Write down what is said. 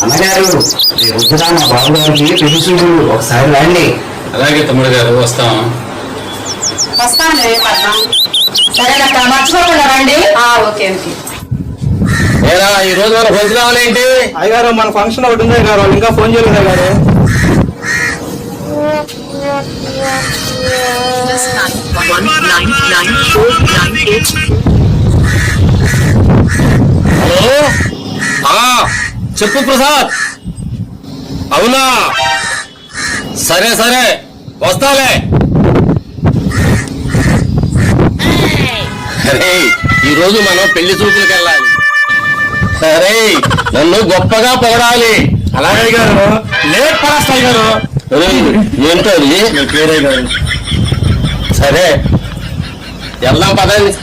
అన్నగారు వద్దురా మా బాబు గారికి తెలుసు, ఒకసారి రండి. అలాగే తమ్ముడు గారు, వస్తాం. వస్తాను సరేనక్క, మర్చిపోకుండా రండి. Okay okay. ఏరా ఈ రోజు మన ఫంక్షన్ రావాలేంటి? అయ్యగారు మన ఫంక్షన్ ఒకటి ఉంది గారు, వాళ్ళు ఇంకా ఫోన్ చేయలేదు అయ్యగారు. హలో, చెప్పు ప్రసాద్. అవునా, సరే సరే వస్తాలే. సరే ఈ రోజు మనం పెళ్లి చూపులకు వెళ్ళాలి. సరే నన్ను గొప్పగా పొగడాలి. అలాగే గారు, లేట్ పడేస్తాయి గారు. ఏంటో అది పేరే గారు. సరే వెళ్దాం పదండి.